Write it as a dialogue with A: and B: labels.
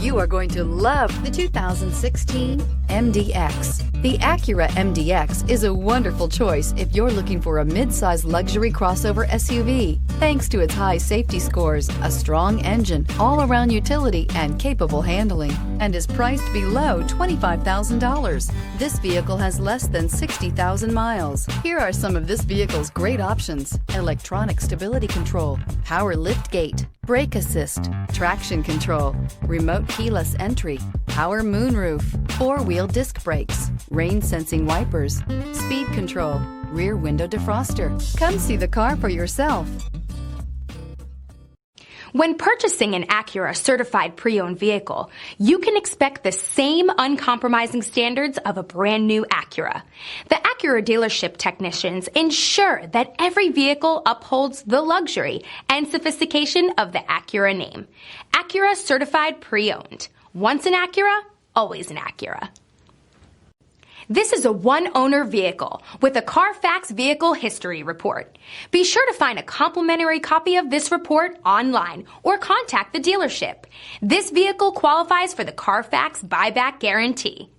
A: You are going to love the 2016 MDX. The Acura MDX is a wonderful choice if you're looking for a mid-size luxury crossover SUV. Thanks to its high safety scores, a strong engine, all-around utility, and capable handling, and is priced below $25,000. This vehicle has less than 60,000 miles. Here are some of this vehicle's great options: electronic stability control, power liftgate, brake assist, traction control, remote keyless entry, power moonroof, four-wheel disc brakes, rain-sensing wipers, speed control, rear window defroster. Come see the car for yourself.
B: When purchasing an Acura certified pre-owned vehicle, you can expect the same uncompromising standards of a brand new Acura. The Acura dealership technicians ensure that every vehicle upholds the luxury and sophistication of the Acura name. Acura certified pre-owned. Once an Acura, always an Acura. This is a one-owner vehicle with a Carfax Vehicle History Report. Be sure to find a complimentary copy of this report online or contact the dealership. This vehicle qualifies for the Carfax Buyback Guarantee.